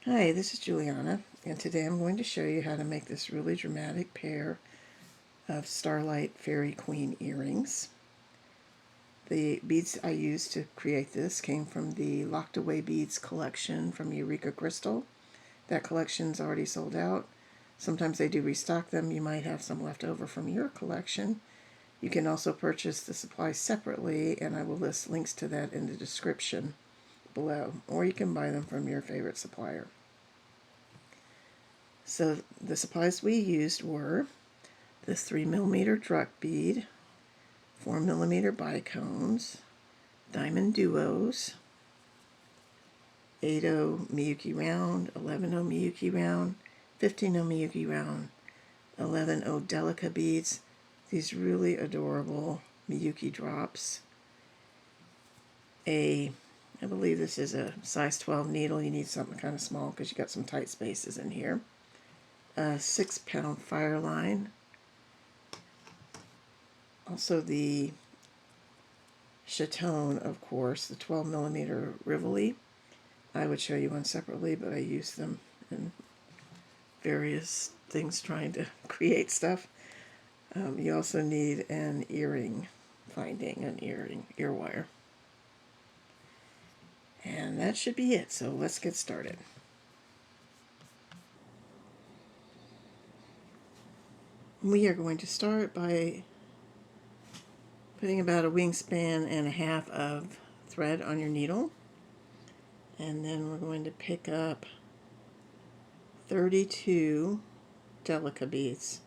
Hi, this is Juliana, and today I'm going to show you how to make this really dramatic pair of Starlight Fairy Queen earrings. The beads I used to create this came from the Locked Away Beads collection from Eureka Crystal. That collection's already sold out. Sometimes they do restock them. You might have some left over from your collection. You can also purchase the supplies separately, and I will list links to that in the description below, or you can buy them from your favorite supplier. So the supplies we used were this 3mm druck bead, 4mm bicones, diamond duos, 8/0 Miyuki round, 11/0 Miyuki round, 15/0 Miyuki round, 11/0 Delica beads, these really adorable Miyuki drops, I believe this is a size 12 needle. You need something kind of small because you got some tight spaces in here. A 6-pound fire line. Also the Chaton, of course, the 12mm Rivoli. I would show you one separately, but I use them in various things trying to create stuff. You also need an earring, finding an ear wire. And that should be it, so let's get started. We are going to start by putting about a wingspan and a half of thread on your needle, and then we're going to pick up 32 Delica beads.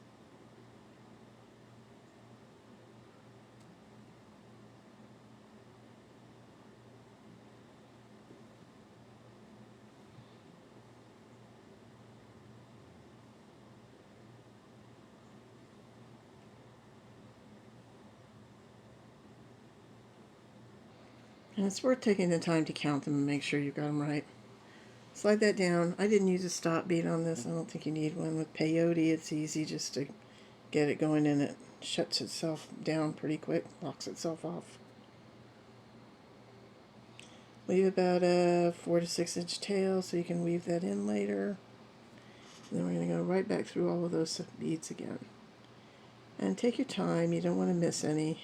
And it's worth taking the time to count them and make sure you got them right. Slide that down. I didn't use a stop bead on this. I don't think you need one. With peyote, it's easy just to get it going, and it shuts itself down pretty quick, locks itself off. Leave about a 4 to 6 inch tail so you can weave that in later. And then we're going to go right back through all of those beads again. And take your time. You don't want to miss any.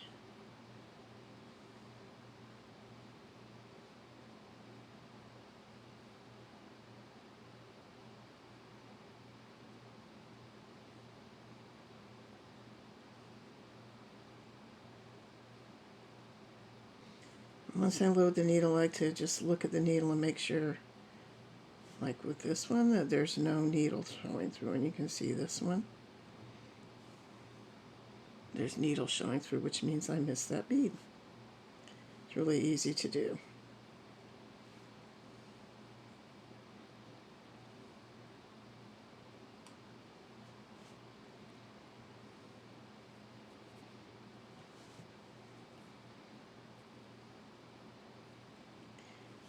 Once I load the needle, I like to just look at the needle and make sure, like with this one, that there's no needle showing through, and you can see this one. There's needle showing through, which means I missed that bead. It's really easy to do.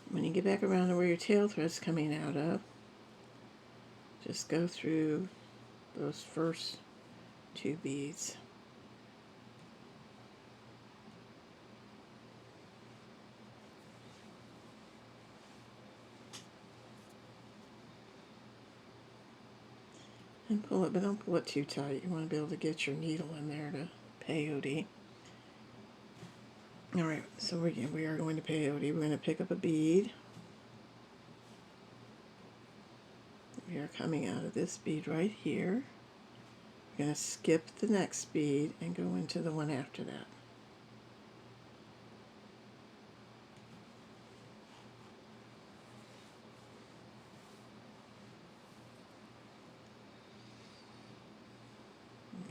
When you get back around to where your tail thread's coming out of, just go through those first 2 beads. And pull it, but don't pull it too tight. You want to be able to get your needle in there to peyote. Alright, so we are going to peyote. We're going to pick up a bead. We are coming out of this bead right here. We're going to skip the next bead and go into the one after that.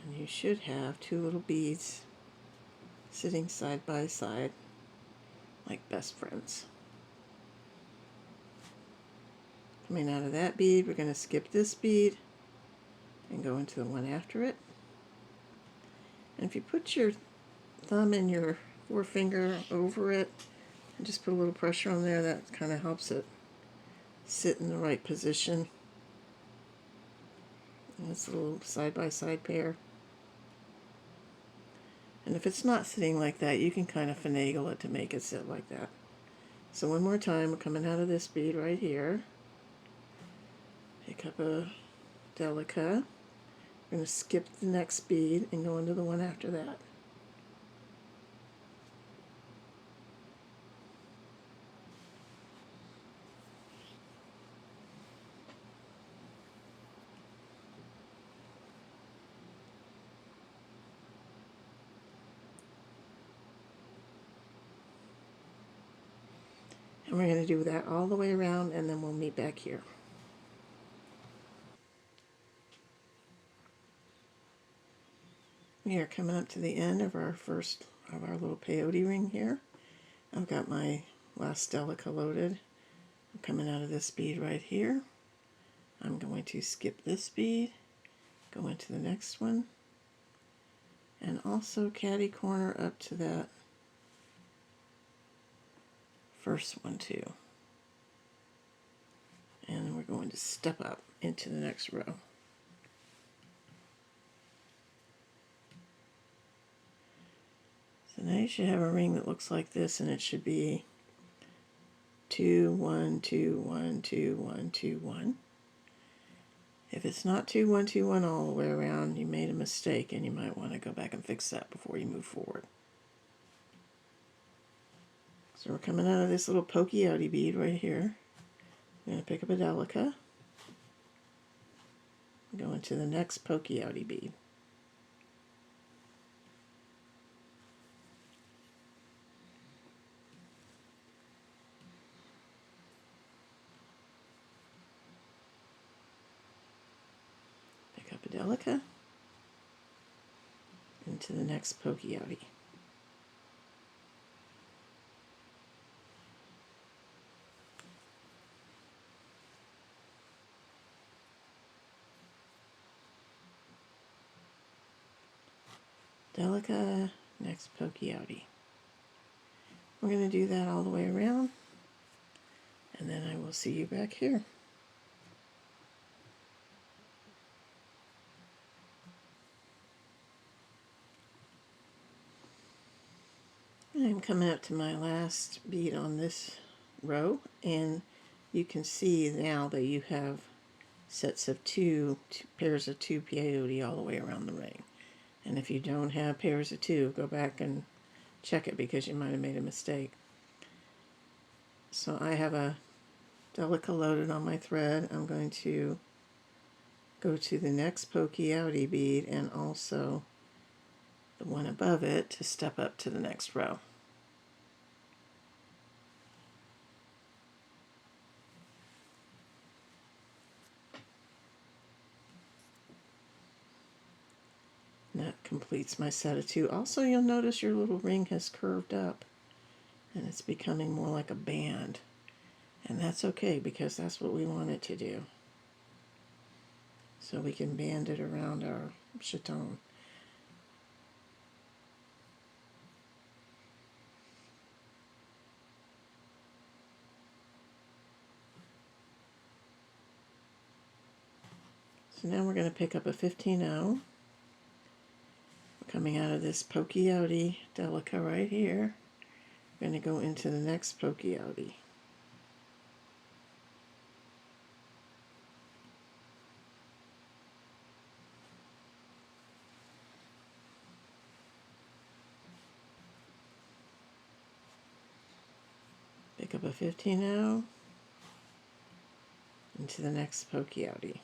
And you should have 2 little beads sitting side by side like best friends. Coming out of that bead, we're going to skip this bead and go into the one after it. And if you put your thumb and your forefinger over it and just put a little pressure on there, that kind of helps it sit in the right position. And it's a little side-by-side pair. And if it's not sitting like that, you can kind of finagle it to make it sit like that. So one more time, we're coming out of this bead right here. Pick up a delica. I'm going to skip the next bead and go into the one after that. And we're going to do that all the way around, and then we'll meet back here. We are coming up to the end of our little peyote ring here. I've got my last delica loaded. I'm coming out of this bead right here. I'm going to skip this bead, go into the next one, and also catty corner up to that first one too. And then we're going to step up into the next row. So now you should have a ring that looks like this, and it should be 2, 1, 2, 1, 2, 1, 2, 1. If it's not 2, 1, 2, 1 all the way around, you made a mistake, and you might want to go back and fix that before you move forward. So we're coming out of this little pokey outy bead right here. I'm going to pick up a delica, go into the next pokey outy bead. Pick up a delica, into the next pokey outy. Delica, next pokey outy. We're going to do that all the way around, and then I will see you back here. I'm coming up to my last bead on this row, and you can see now that you have sets of two pairs of 2 peyote all the way around the ring. And if you don't have pairs of 2, go back and check it, because you might have made a mistake. So I have a delica loaded on my thread. I'm going to go to the next pokey outy bead and also the one above it to step up to the next row. And that completes my set of 2. Also, you'll notice your little ring has curved up and it's becoming more like a band. And that's okay, because that's what we want it to do. So we can band it around our chaton. So now we're going to pick up a 15-0. Coming out of this pokey outy delica right here, we're going to go into the next pokey outy. Pick up a 15-0 into the next pokey outy.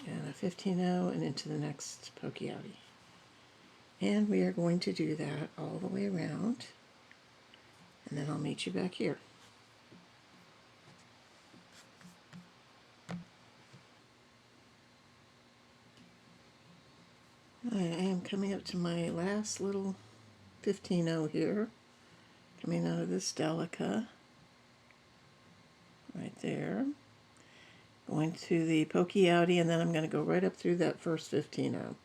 And a 15-0 and into the next pokey outy. And we are going to do that all the way around, and then I'll meet you back here. I am coming up to my last little 15-0 here, coming out of this delica right there, going to the pokey outy, and then I'm going to go right up through that first 15-0.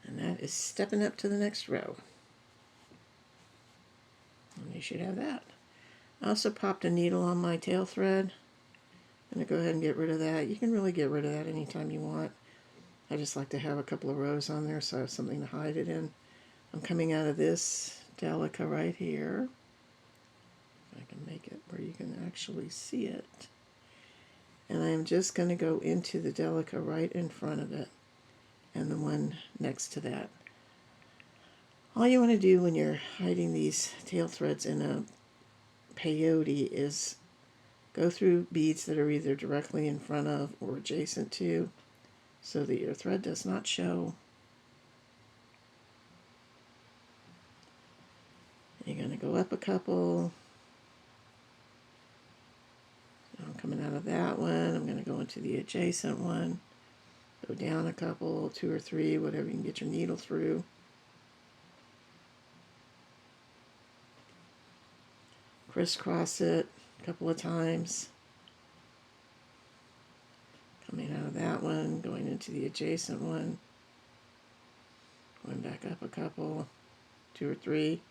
And that is stepping up to the next row. And you should have that. I also popped a needle on my tail thread. I'm going to go ahead and get rid of that. You can really get rid of that anytime you want. I just like to have a couple of rows on there so I have something to hide it in. I'm coming out of this Delica right here. I can make it where you can actually see it. And I am just going to go into the Delica right in front of it and the one next to that. All you want to do when you're hiding these tail threads in a peyote is go through beads that are either directly in front of or adjacent to so that your thread does not show. You're going to go up a couple. I'm coming out of that one. I'm going to go into the adjacent one. Go down a couple, 2 or 3, whatever you can get your needle through. Crisscross it a couple of times. Coming out of that one, going into the adjacent one. Going back up a couple, 2 or 3,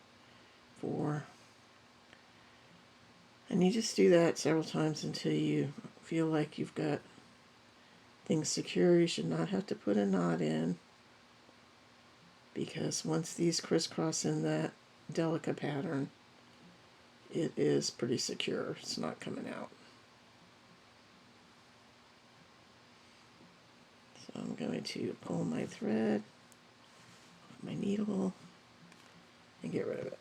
4. And you just do that several times until you feel like you've got things secure. You should not have to put a knot in, because once these crisscross in that Delica pattern, it is pretty secure. It's not coming out. So I'm going to pull my thread, my needle, and get rid of it.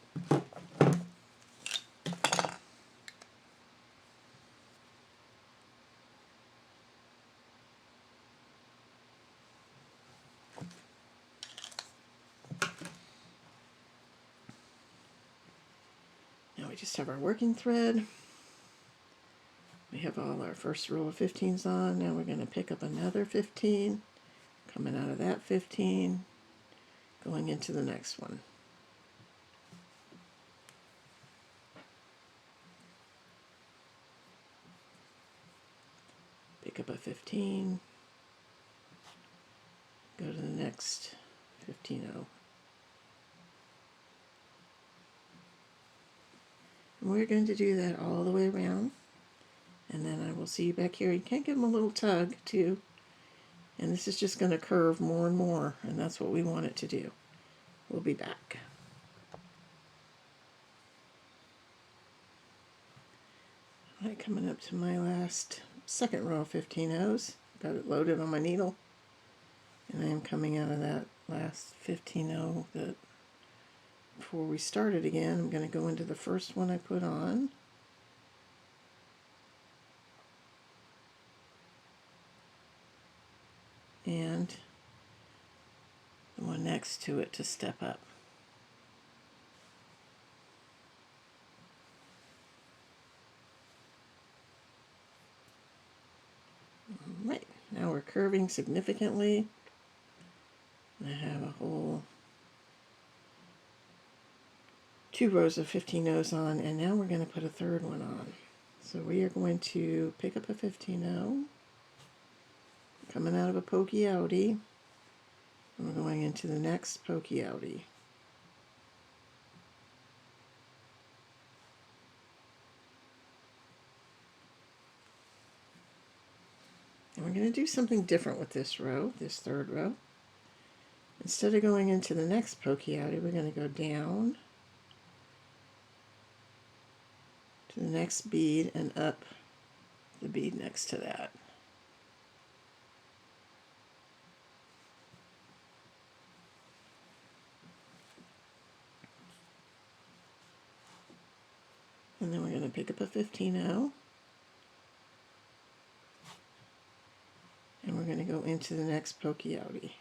Now we just have our working thread. We have all our first row of 15s on. Now we're going to pick up another 15, coming out of that 15, going into the next one. Pick up a 15, go to the next 15-0. And we're going to do that all the way around, and then I will see you back here. You can give them a little tug too, and this is just going to curve more and more, and that's what we want it to do. We'll be back. All right, coming up to my last second row of 15-0s. Got it loaded on my needle, and I am coming out of that last 15-0 that before we started again. I'm going to go into the first one I put on. And the one next to it to step up. Right, now we're curving significantly. I have a whole 2 rows of 15-0s on, and now we're going to put a third one on. So we are going to pick up a 15-0, coming out of a pokey outie, and we're going into the next pokey outie. And we're going to do something different with this row, this third row. Instead of going into the next pokey outie, we're going to go down to the next bead and up the bead next to that. And then we're going to pick up a 15-0. And we're going to go into the next pokey outie.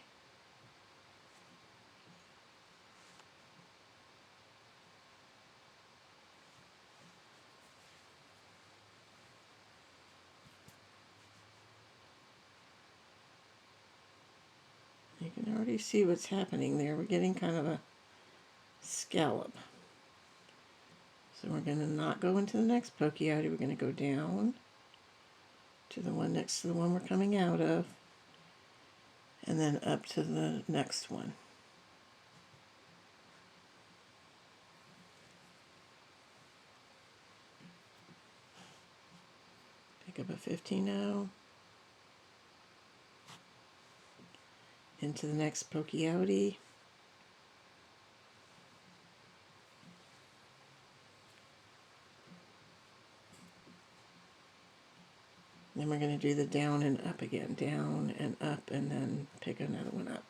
You can already see what's happening there. We're getting kind of a scallop. So we're going to not go into the next pokey outie. We're going to go down to the one next to the one we're coming out of, and then up to the next one. Pick up a 15-0 into the next pokey outie. Then we're going to do the down and up again, down and up, and then pick another one up.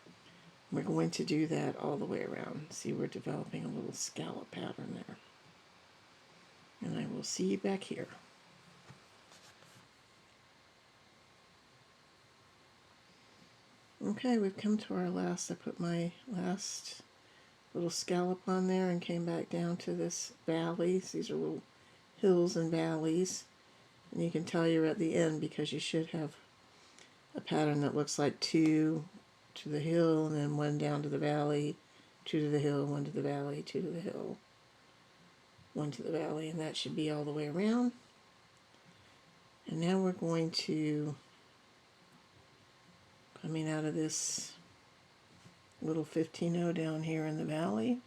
We're going to do that all the way around. See, we're developing a little scallop pattern there. And I will see you back here. Okay, we've come to our last. I put my last little scallop on there and came back down to this valleys. These are little hills and valleys. And you can tell you're at the end because you should have a pattern that looks like 2 to the hill and then 1 down to the valley, 2 to the hill, 1 to the valley, 2 to the hill, 1 to the valley, and that should be all the way around. And now we're going to, coming out of this little 15-0 down here in the valley,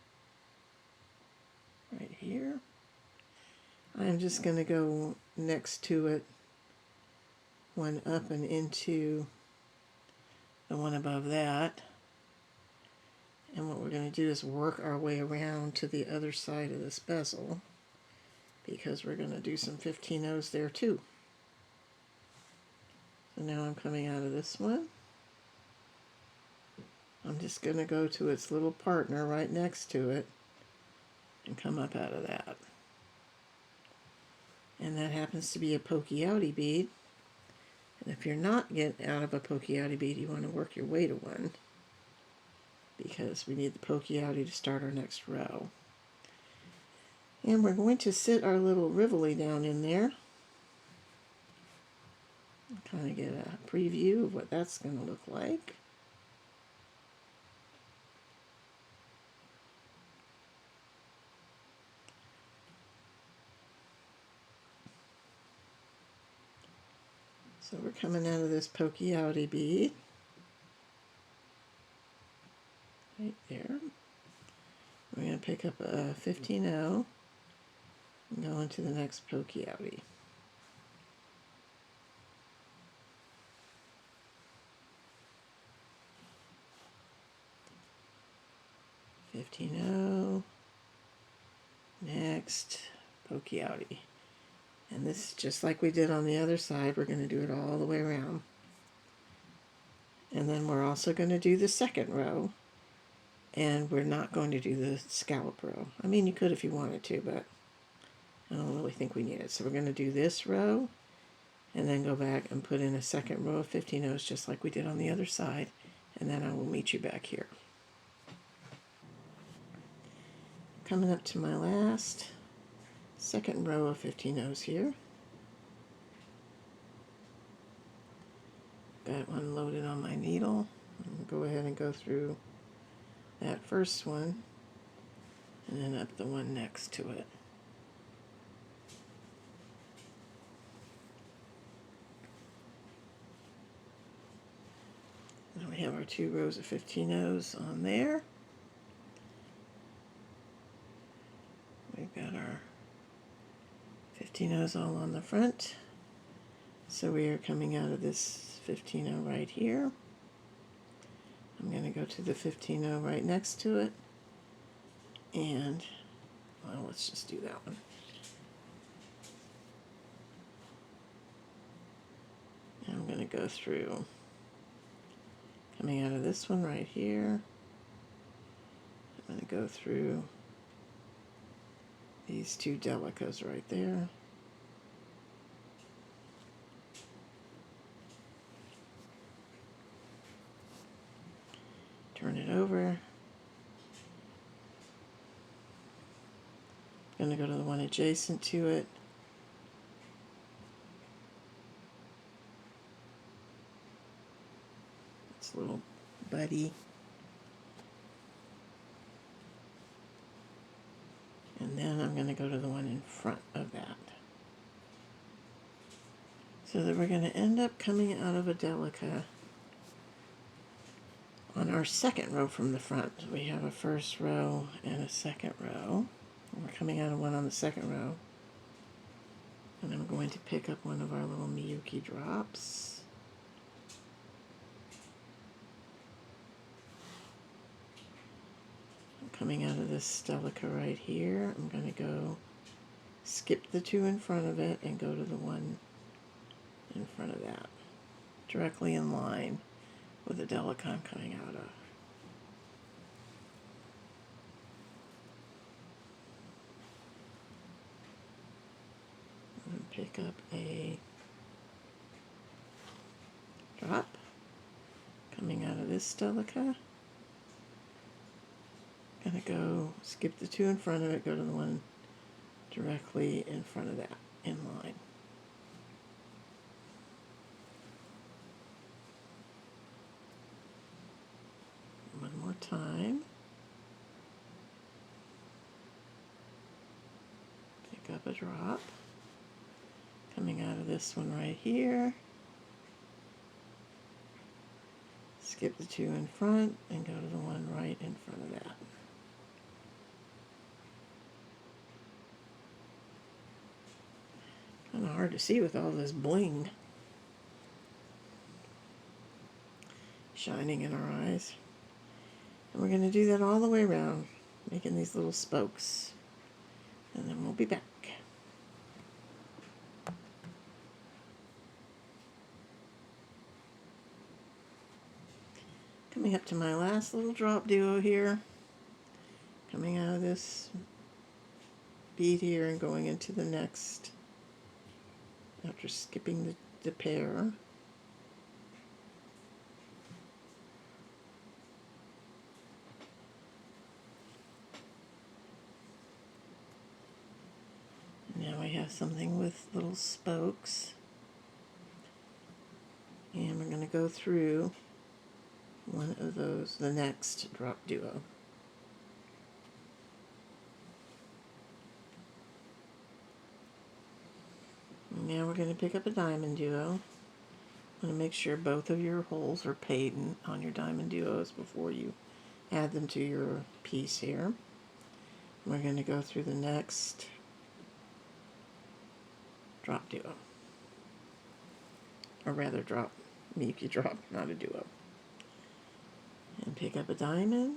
right here, I'm just going to go next to it, 1 up and into the one above that. And what we're going to do is work our way around to the other side of this bezel, because we're going to do some 15-0s there too. So now I'm coming out of this one. I'm just going to go to its little partner right next to it and come up out of that. And that happens to be a pokey outie bead. And if you're not getting out of a pokey outie bead, you want to work your way to one, because we need the pokey outie to start our next row. And we're going to sit our little Rivoli down in there. Kind of get a preview of what that's going to look like. So we're coming out of this pokey outie bead. Right there. We're going to pick up a 15-0 and go into the next pokey outie. Next pokey outie. And this is just like we did on the other side. We're going to do it all the way around. And then we're also going to do the second row. And we're not going to do the scallop row. I mean, you could if you wanted to, but I don't really think we need it. So we're going to do this row and then go back and put in a second row of 15-0s just like we did on the other side. And then I will meet you back here. Coming up to my last second row of 15-0s here. Got one loaded on my needle. I'm going to go ahead and go through that first one and then up the one next to it. Now we have our 2 rows of 15-0s on there. We've got our 15-0s all on the front. So we are coming out of this 15-0 right here. I'm going to go to the 15-0 right next to it. And, well, let's just do that one. And I'm going to go through, coming out of this one right here. I'm going to go through these 2 delicas right there. Turn it over. Going to go to the one adjacent to it. It's a little buddy. And then I'm going to go to the one in front of that. So that we're going to end up coming out of a delica on our second row from the front. We have a first row and a second row. We're coming out of one on the second row. And I'm going to pick up one of our little Miyuki drops. I'm coming out of this Stellica right here. I'm going to go skip the two in front of it and go to the one in front of that, directly in line with the delica I'm coming out of. I'm going to pick up a drop coming out of this delica. Gonna go skip the two in front of it, go to the one directly in front of that in line. One more time. Pick up a drop coming out of this one right here. Skip the two in front and go to the one right in front of that. Kind of hard to see with all this bling shining in our eyes. And we're going to do that all the way around, making these little spokes. And then we'll be back. Coming up to my last little drop duo here. Coming out of this bead here and going into the next after skipping the pair. Now we have something with little spokes. And we're going to go through one of those, the next drop duo. Now we're going to pick up a diamond duo. I'm going to make sure both of your holes are patent on your diamond duos before you add them to your piece here. We're going to go through the next drop duo. Or rather drop, Miyuki drop, not a duo. And pick up a diamond,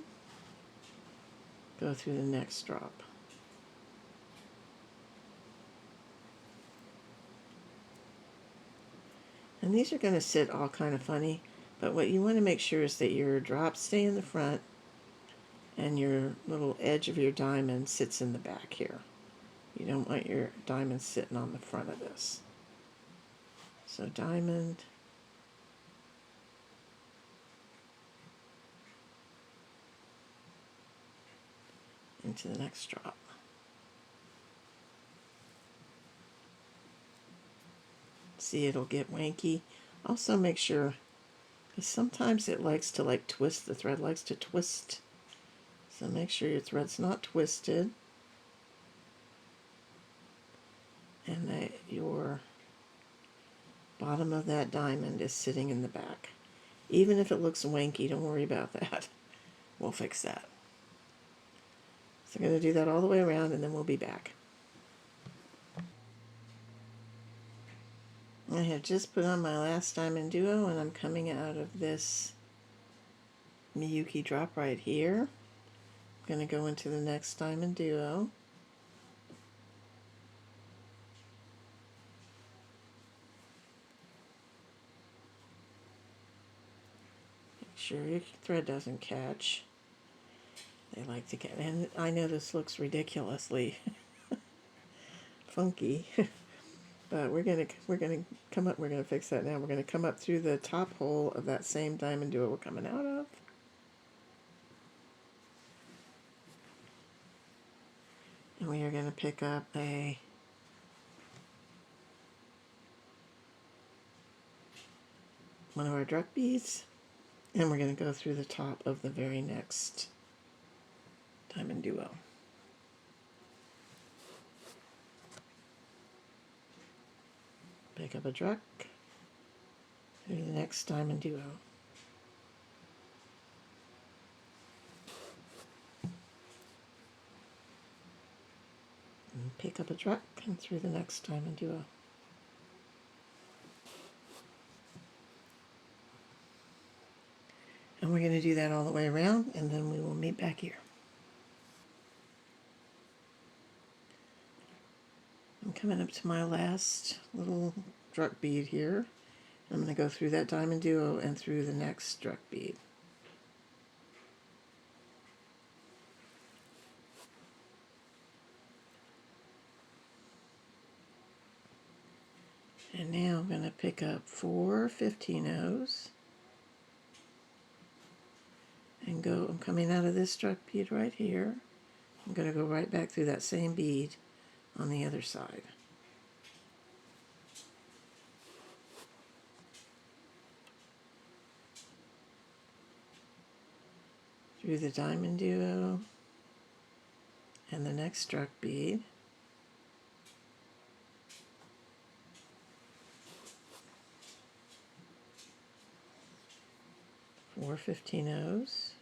go through the next drop. And these are going to sit all kind of funny, but what you want to make sure is that your drops stay in the front and your little edge of your diamond sits in the back here. You don't want your diamond sitting on the front of this. So diamond, into the next drop. See, it'll get wanky. Also make sure, because sometimes it likes to twist, the thread likes to twist. So make sure your thread's not twisted. And that your bottom of that diamond is sitting in the back. Even if it looks wanky, don't worry about that. We'll fix that. So I'm going to do that all the way around and then we'll be back. I have just put on my last diamond duo and I'm coming out of this Miyuki drop right here. I'm going to go into the next diamond duo. Make sure your thread doesn't catch. They like to get, and I know this looks ridiculously funky. But we're gonna come up. We're gonna fix that now. We're gonna come up through the top hole of that same diamond duo we're coming out of, and we are gonna pick up one of our drop beads, and we're gonna go through the top of the very next diamond duo. Pick up a druck through the next diamond duo. And pick up a truck and through the next diamond duo. And we're going to do that all the way around, and then we will meet back here. I'm coming up to my last little struck bead here. I'm going to go through that diamond duo and through the next struck bead. And now I'm going to pick up 4 15-ohs and go, I'm coming out of this struck bead right here. I'm going to go right back through that same bead on the other side. Through the diamond duo and the next struck bead. Four 15-ohs.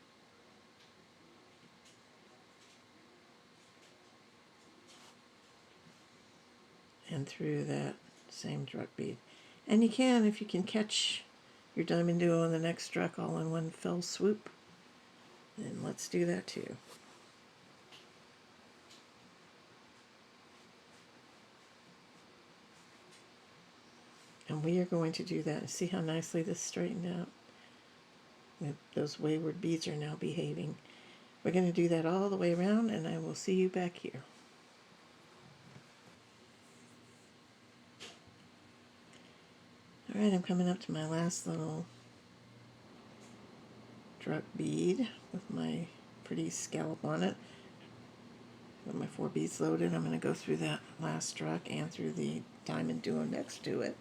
And through that same struck bead. And you can, if you can catch your diamond duo and the next struck all in one fell swoop, then let's do that too. And we are going to do that. See how nicely this straightened out? Those wayward beads are now behaving. We're going to do that all the way around, and I will see you back here. Alright, I'm coming up to my last little struck bead with my pretty scallop on it. Got my 4 beads loaded. I'm going to go through that last struck and through the diamond duo next to it.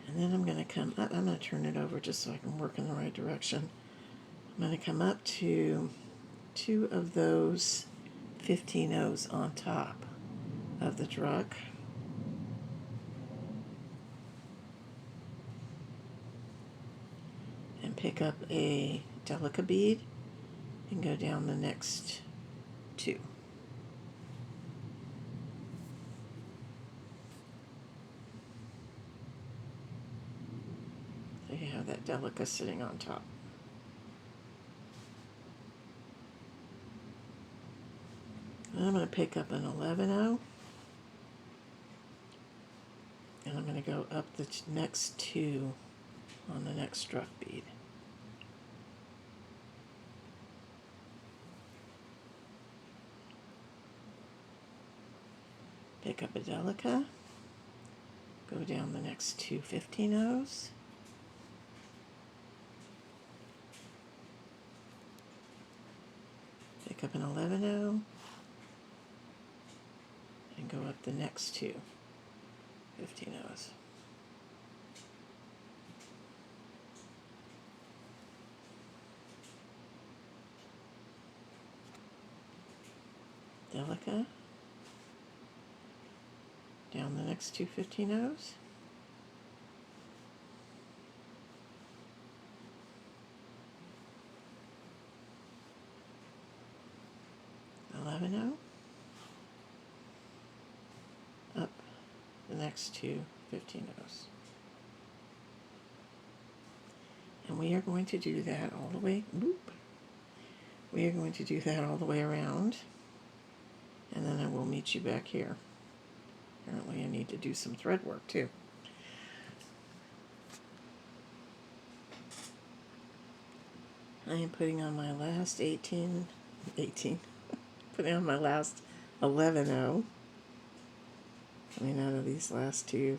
And then I'm going to come up, I'm going to turn it over just so I can work in the right direction. I'm going to come up to 2 of those 15-ohs on top of the truck. And pick up a delicate bead and go down the next 2. So you have that delica sitting on top. And I'm going to pick up an 11-oh, and I'm going to go up the next 2 on the next struck bead. Pick up a delica, go down the next 2 15-ohs, pick up an 11-oh, and go up the next 2 15-ohs. Delica, down the next 2 15-ohs, up the next 2 15-ohs. And we are going to do that all the way, we are going to do that all the way around, and then I will meet you back here. Apparently I need to do some thread work too. I am putting on my last 18, putting on my last 11-oh, coming out of these last 2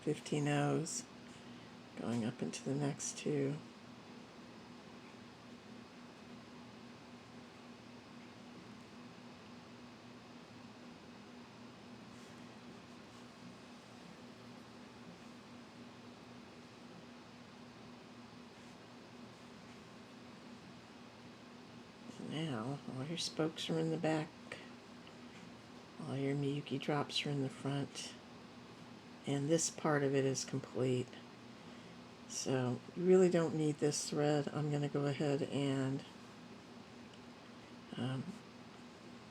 15-ohs, going up into the next 2. Now, all your spokes are in the back, all your Miyuki drops are in the front, and this part of it is complete. So you really don't need this thread. I'm going to go ahead and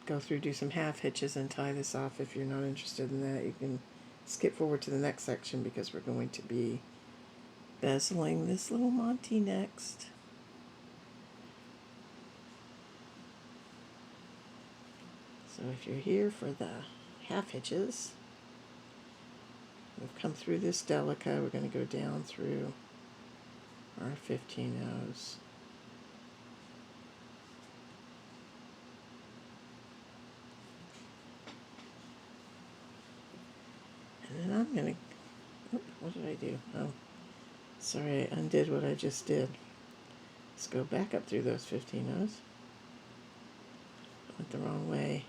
go through, do some half hitches and tie this off. If you're not interested in that, you can skip forward to the next section because we're going to be bezeling this little Montee next. So if you're here for the half hitches, we've come through this delica. We're going to go down through our 15 O's. And then I'm going to, what did I do? Oh, sorry, I undid what I just did. Let's go back up through those 15 O's. I went the wrong way.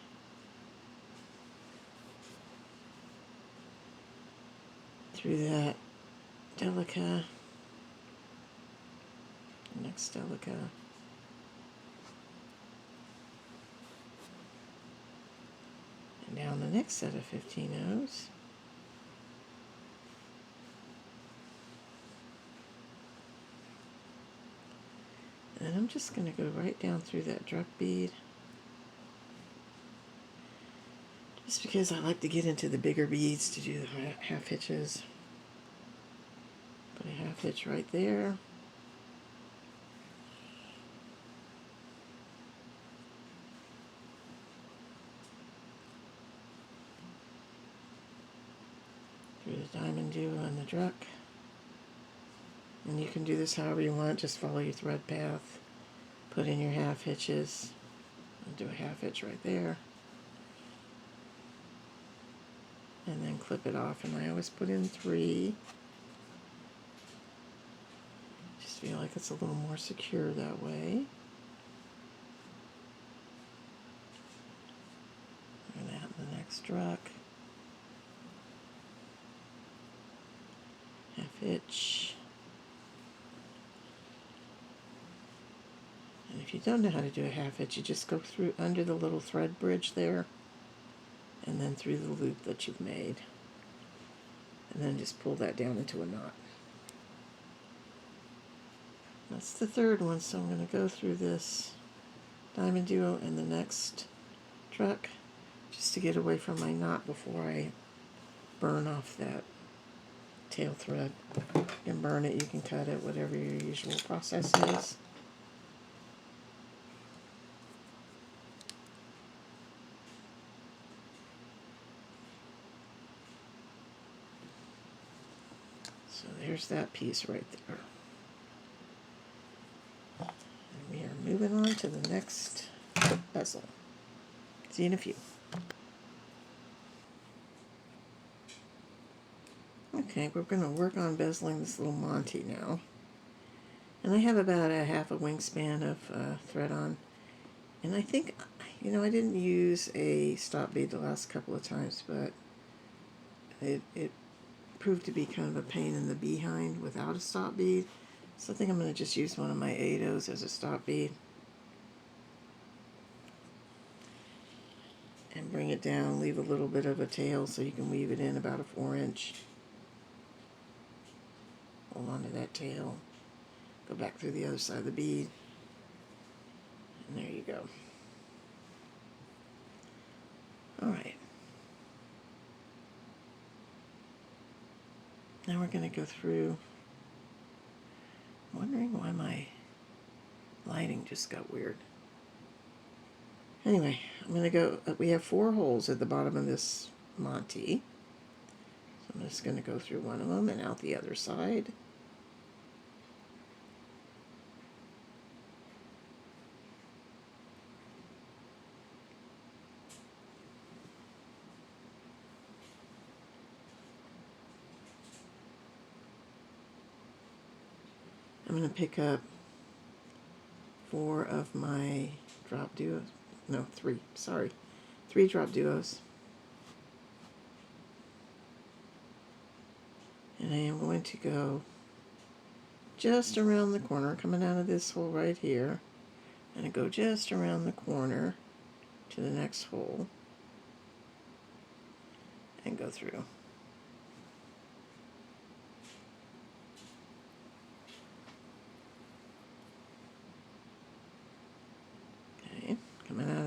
Through that delica, next delica, and down the next set of 15 O's. And I'm just going to go right down through that drop bead, just because I like to get into the bigger beads to do the half hitches. Put a half hitch right there. Through the diamond duo and the druck. And you can do this however you want, just follow your thread path. Put in your half hitches. And do a half hitch right there. And then clip it off, and I always put in 3. Just feel like it's a little more secure that way. And out the next druck. Half hitch. And if you don't know how to do a half hitch, you just go through under the little thread bridge there, and then through the loop that you've made. And then just pull that down into a knot. That's the third one, so I'm going to go through this diamond duo and the next druck just to get away from my knot before I burn off that tail thread. You can burn it, you can cut it, whatever your usual process is. So there's that piece right there. And we are moving on to the next bezel. See you in a few. Okay, we're going to work on bezeling this little Montee now. And I have about a half a wingspan of thread on. And I think, you know, I didn't use a stop bead the last couple of times, but it proved to be kind of a pain in the behind without a stop bead. So I think I'm going to just use one of my 8/0s as a stop bead. And bring it down, leave a little bit of a tail so you can weave it in about a 4-inch. Hold on to that tail. Go back through the other side of the bead. And there you go. Alright. Now we're going to go through. I'm wondering why my lighting just got weird. Anyway, I'm going to go, we have 4 holes at the bottom of this Montee. So I'm just going to go through one of them and out the other side. I'm going to pick up 4 of my drop duos. No, 3. Sorry. 3 drop duos. And I am going to go just around the corner, coming out of this hole right here. And I go just around the corner to the next hole and go through.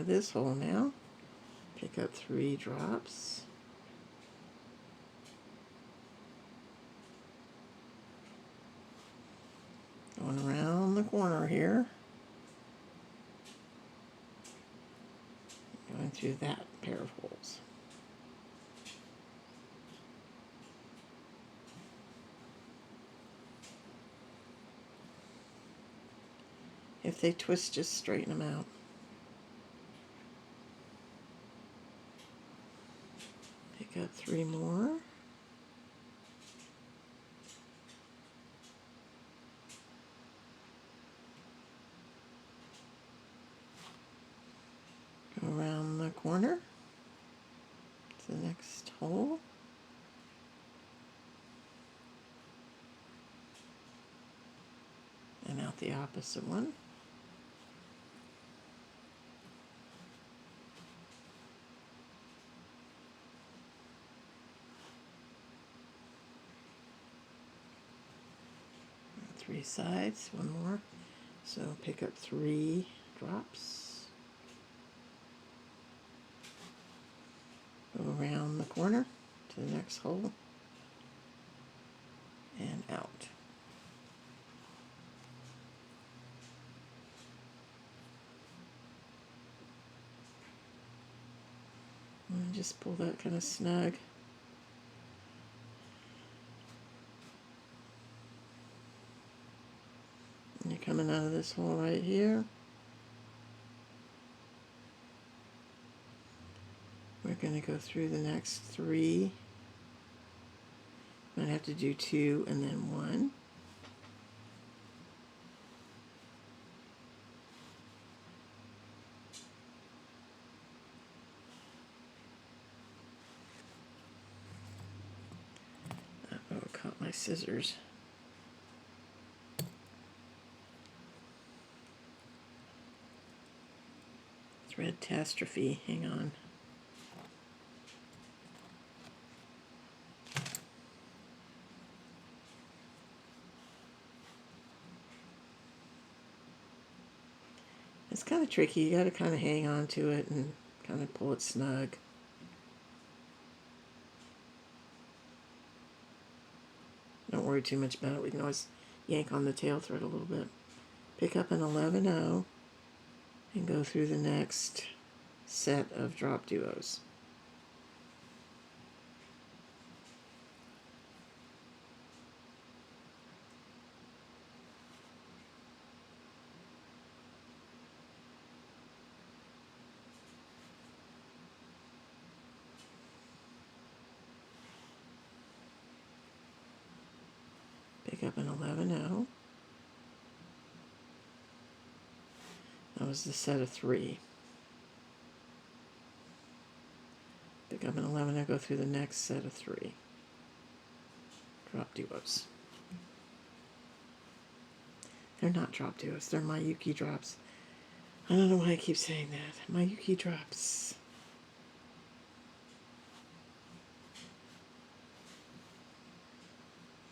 of this hole now. Pick up 3 drops. Going around the corner here. Going through that pair of holes. If they twist, just straighten them out. Pick up 3 more. Go around the corner to the next hole. And out the opposite one. Three sides, one more. So pick up 3 drops. Go around the corner to the next hole and out. And just pull that kind of snug. And you're coming out of this hole right here. We're going to go through the next 3. I'm going to have to do 2 and then 1. Uh-oh, caught my scissors. Thread-tastrophe, hang on. It's kind of tricky. You got to kind of hang on to it and kind of pull it snug. Don't worry too much about it. We can always yank on the tail thread a little bit. Pick up an 11-0 and go through the next set of drop duos. Pick up an 11-0. That was the set of 3. Pick up an 11-0, go through the next set of 3. Drop duos. They're not drop duos, they're Miyuki drops. I don't know why I keep saying that. Miyuki drops.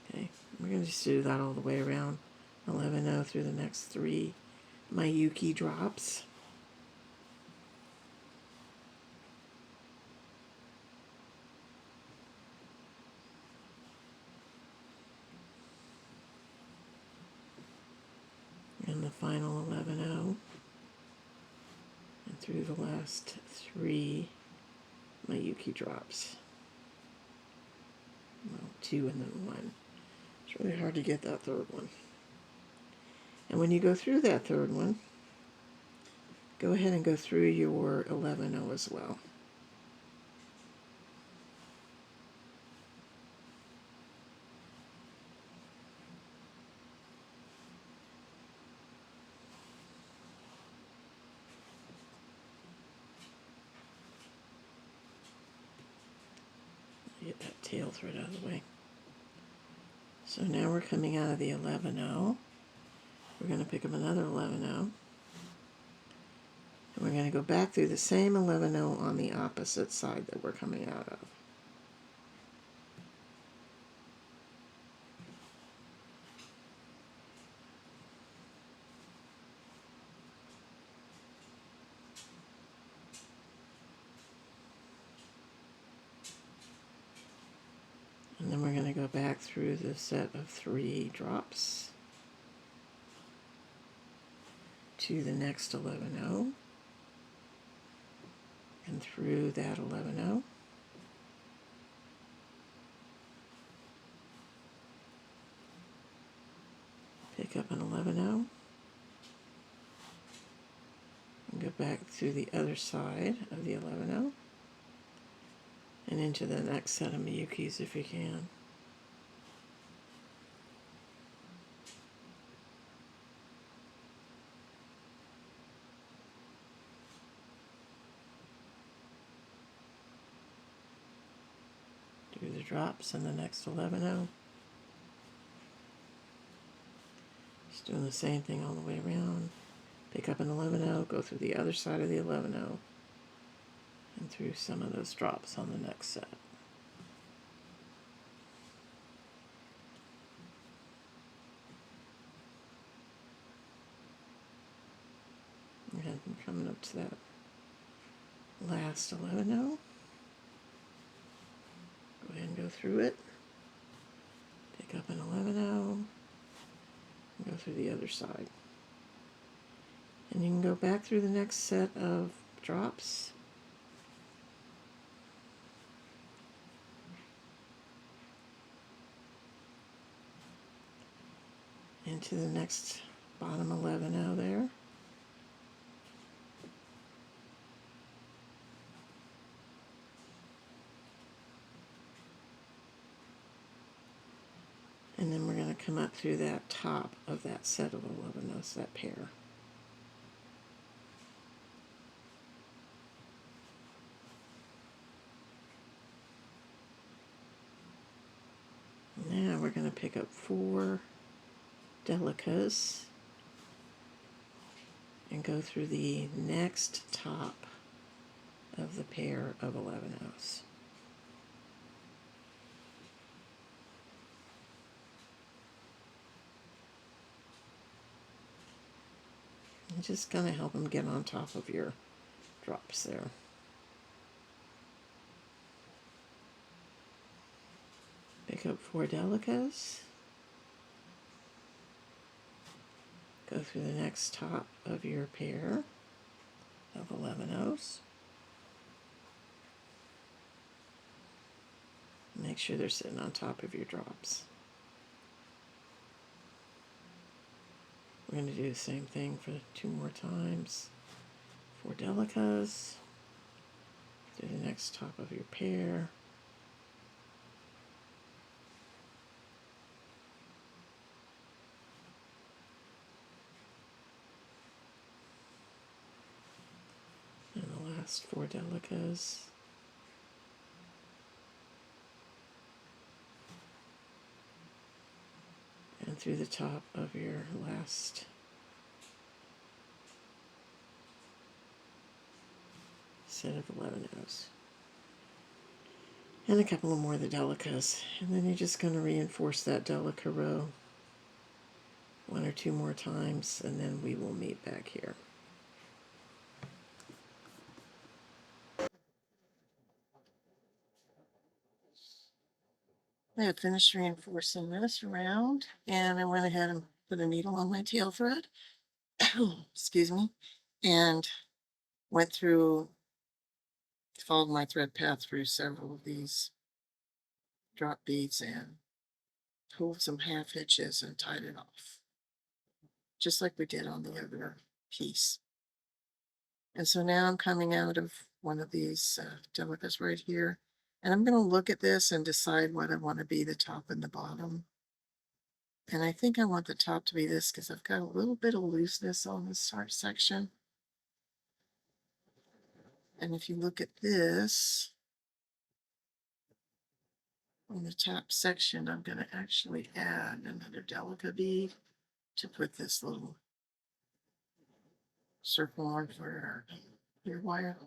Okay, we're going to just do that all the way around. 11-0 through the next 3 Miyuki drops. And the final 11-0. And through the last 3 Miyuki drops. Well, 2 and then 1. It's really hard to get that third one. And when you go through that third one, go ahead and go through your 11-0 as well. Get that tail thread out of the way. So now we're coming out of the 11-0. We're going to pick up another 11-0. And we're going to go back through the same 11-0 on the opposite side that we're coming out of. back through the set of 3 drops to the next 11-0 and through that 11-0. Pick up an 11-0 and go back through the other side of the 11-0 and into the next set of Miyukis if you can. Do the drops in the next 11-0. Just doing the same thing all the way around. Pick up an 11-0, go through the other side of the 11-0 and through some of those drops on the next set. And I'm coming up to that last 11-0. Go ahead and go through it. Pick up an 11-0 and go through the other side. And you can go back through the next set of drops. Into the next bottom 11-0 there. And then we're going to come up through that top of that set of 11-0s, that pair. Now we're going to pick up 4 delicas and go through the next top of the pair of 11-0s. I'm just going to help them get on top of your drops there. Pick up 4 delicas. Go through the next top of your pair of 11-0s. Make sure they're sitting on top of your drops. We're going to do the same thing for 2 more times. 4 delicas. Do the next top of your pair. And the last 4 delicas. And through the top of your last set of 11-0s. And a couple of more of the delicas. And then you're just going to reinforce that delica row 1 or 2 more times, and then we will meet back here. I had finished reinforcing this around, and I went ahead and put a needle on my tail thread, excuse me, and went through, followed my thread path through several of these drop beads and pulled some half hitches and tied it off, just like we did on the other piece. And so now I'm coming out of one of these delicas right here, and I'm going to look at this and decide what I want to be the top and the bottom. And I think I want the top to be this because I've got a little bit of looseness on this start section. And if you look at this, on the top section, I'm going to actually add another delica bead to put this little circle on for our clear wire.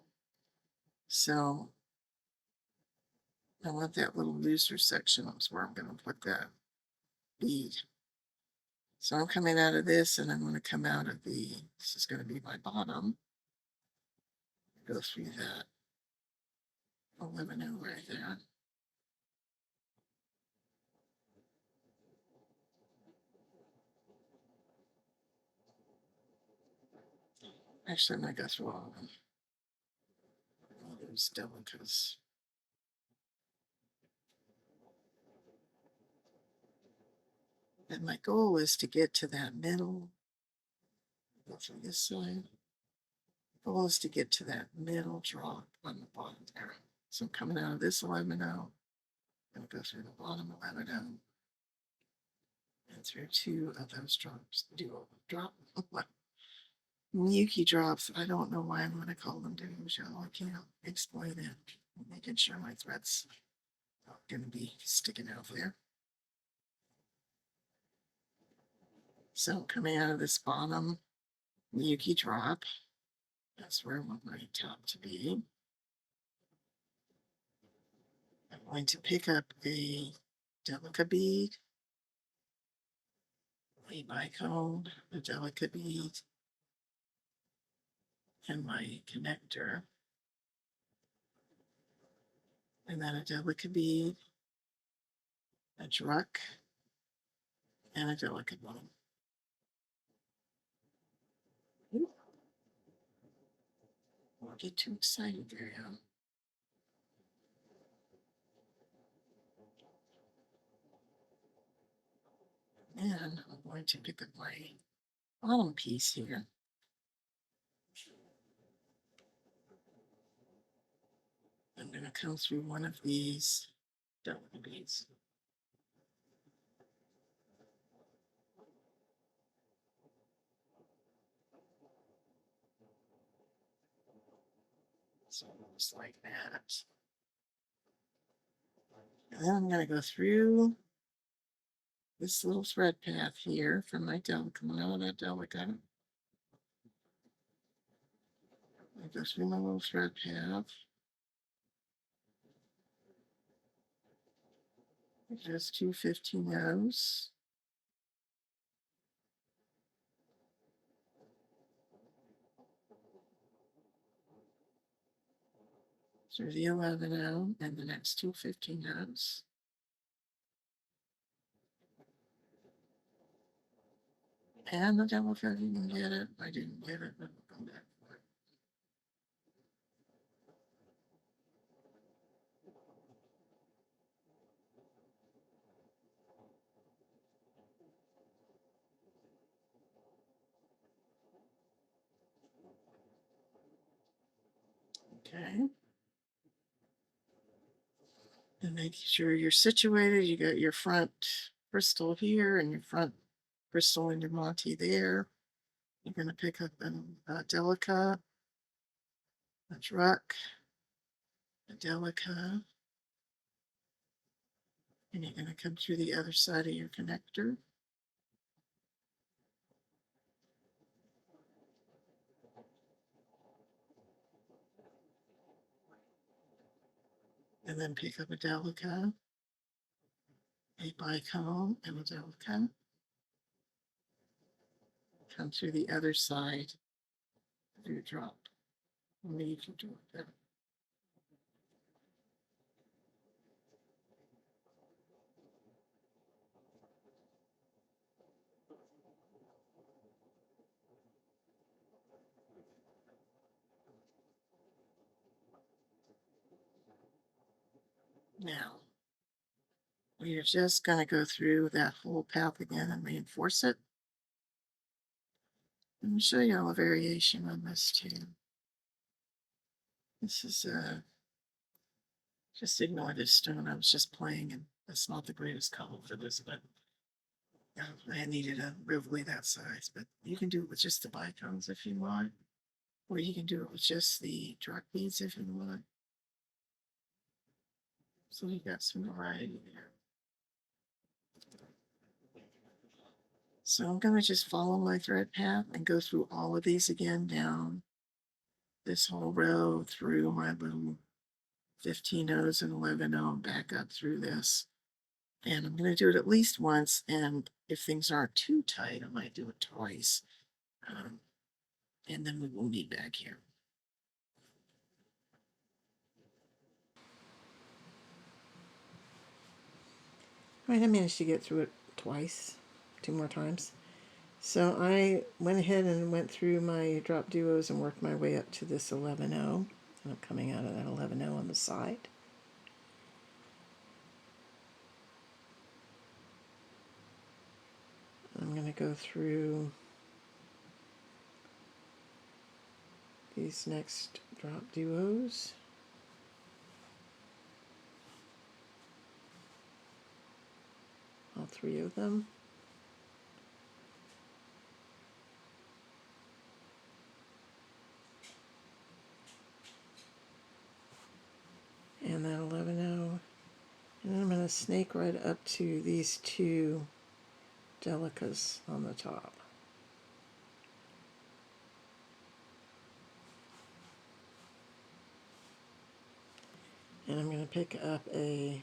So I want that little looser section. That's where I'm going to put that bead. So I'm coming out of this, and I'm going to come out of this is going to be my bottom. Go through that 11-0 right there. Actually, I'm going to go through all of them. All those delicates. And my goal is to get to that middle. Go through this side. Goal is to get to that middle drop on the bottom there. So I'm coming out of this 11 out. I'm going to go through the bottom 11 out. And through two of those drops. Do a drop. Miyuki drops. I don't know why I'm going to call them duos, y'all. I can't explain it. I'm making sure my thread's not going to be sticking out there. So coming out of this bottom Miyuki drop, that's where I want my top to be. I'm going to pick up a delicate bead, a bicone, a delicate bead, and my connector, and then a delicate bead, a druck, and a delicate one. Ooh. Don't get too excited there, yeah. And I'm going to pick up my bottom piece here. I'm going to come through one of these delicate beads. So just like that. And then I'm going to go through this little thread path here from my delicate, coming out of that delicate. I go through my little thread path. Just two 15 O's. Through the 11 O and the next two 15 O's. And the delicate, you can get it. I didn't get it, but I'll come back for it. Okay. And making sure you're situated. You got your front crystal here and your front crystal in your Montee there. You're going to pick up a delica, a druck, a delica, and you're going to come through the other side of your connector. And then pick up a delica, a bicone, and a delica. Come through the other side of your drop. Leave your drop there. Now, we're just going to go through that whole path again and reinforce it. Let me show you all a variation on this too. This is just ignore this stone. I was just playing, and that's not the greatest color for this, but I needed a Rivoli that size. But you can do it with just the bicones if you want, or you can do it with just the druck beads if you want. So you got some variety there. So I'm going to just follow my thread path and go through all of these again down this whole row through my little 15 O's and 11 O and back up through this. And I'm going to do it at least once, and if things aren't too tight, I might do it twice. And then we will meet back here. All right, I managed to get through it twice, two more times. So I went ahead and went through my drop duos and worked my way up to this 11-0, and I'm coming out of that 11-0 on the side. I'm going to go through these next drop duos. All three of them. And that 11-0. And then I'm going to snake right up to these two delicas on the top. And I'm going to pick up a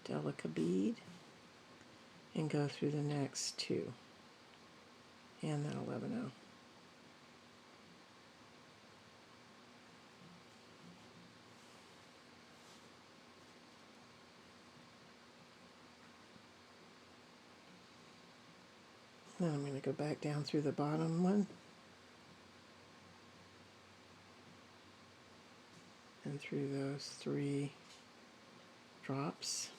delica bead and go through the next two. And that 11-0. Then I'm going to go back down through the bottom one and through those three drops.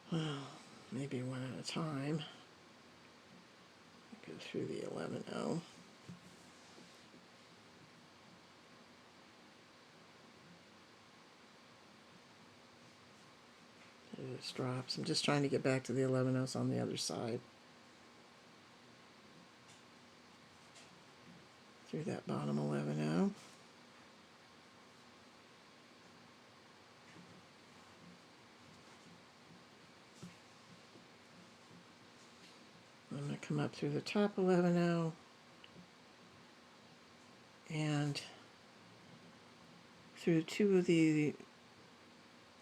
Well, maybe one at a time. Go through the 11-0. It just drops. I'm just trying to get back to the 11-0s on the other side. Through that bottom 11-0. I'm going to come up through the top 11-0 and through two of the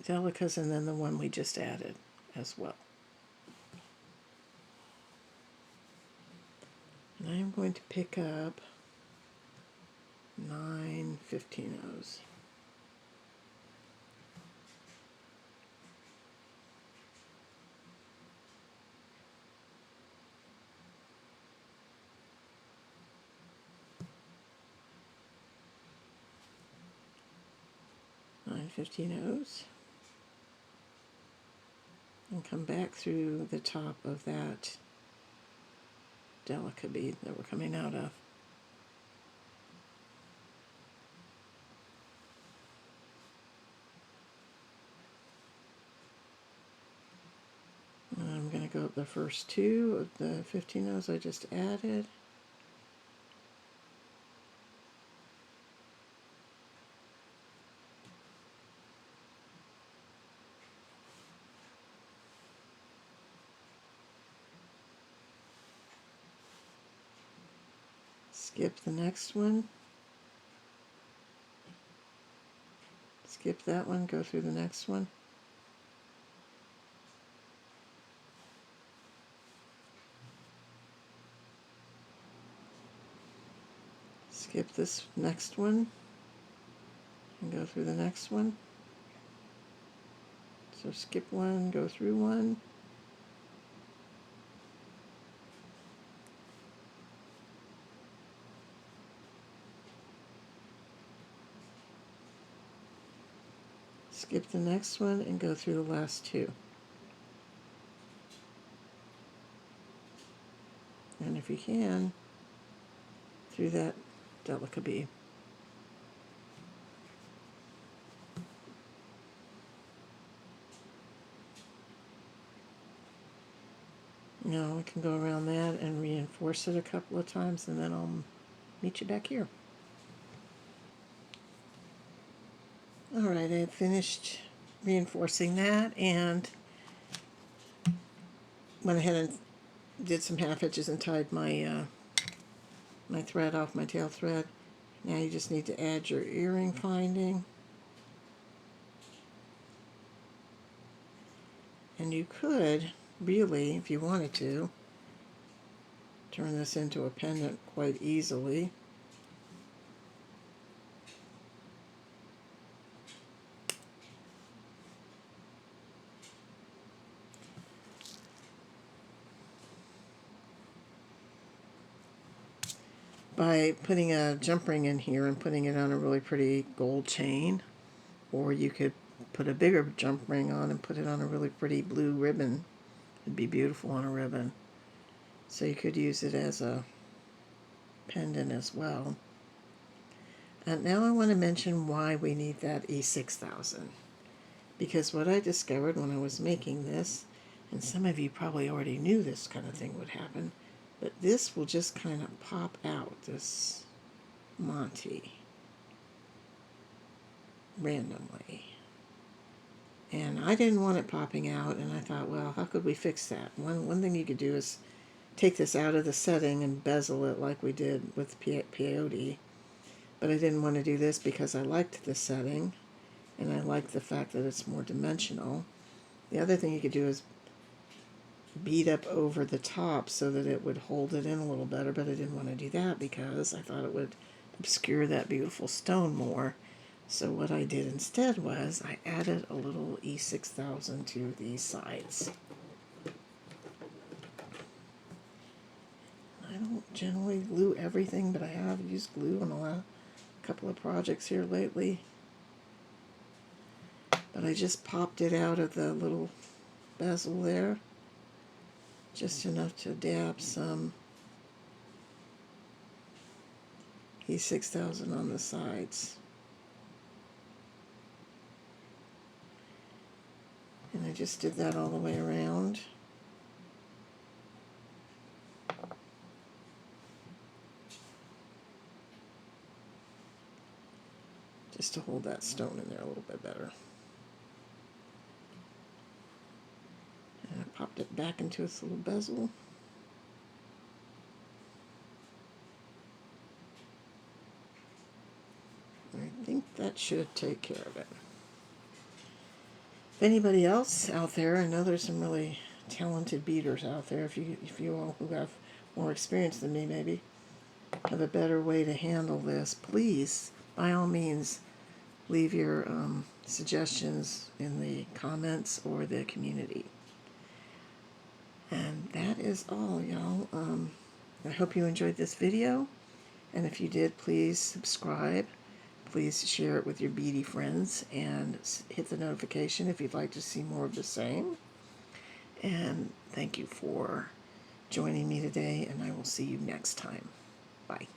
delicas and then the one we just added as well. And I'm going to pick up 9 15-0s. Nine 15-0s. And come back through the top of that delica bead that we're coming out of. And I'm going to go up the first two of the 15-0s I just added. Skip the next one. Skip that one, go through the next one. Skip this next one and go through the next one. So skip one, go through one. Skip the next one and go through the last two. And if you can, through that delica bead. Now we can go around that and reinforce it a couple of times, and then I'll meet you back here. Alright, I finished reinforcing that and went ahead and did some half hitches and tied my my thread off, my tail thread. Now you just need to add your earring finding. And you could really, if you wanted to, turn this into a pendant quite easily. by putting a jump ring in here and putting it on a really pretty gold chain, or you could put a bigger jump ring on and put it on a really pretty blue ribbon. It'd be beautiful on a ribbon. So you could use it as a pendant as well. And now I want to mention why we need that E6000. Because what I discovered when I was making this, and some of you probably already knew this kind of thing would happen, but this will just kind of pop out, this Montee, randomly. And I didn't want it popping out, and I thought, well, how could we fix that? One thing you could do is take this out of the setting and bezel it like we did with peyote. But I didn't want to do this because I liked the setting, and I liked the fact that it's more dimensional. The other thing you could do is bead up over the top so that it would hold it in a little better, but I didn't want to do that because I thought it would obscure that beautiful stone more. So what I did instead was I added a little E6000 to these sides. I don't generally glue everything, but I have used glue on a couple of projects here lately. But I just popped it out of the little bezel there, just enough to dab some E6000 on the sides. And I just did that all the way around. Just to hold that stone in there a little bit better. And I popped it back into its little bezel. I think that should take care of it. If anybody else out there, I know there's some really talented beaders out there, if you all who have more experience than me maybe have a better way to handle this, please, by all means, leave your suggestions in the comments or the community. And that is all, y'all. I hope you enjoyed this video, and if you did, please subscribe. Please share it with your beady friends and hit the notification if you'd like to see more of the same. And thank you for joining me today, and I will see you next time. Bye.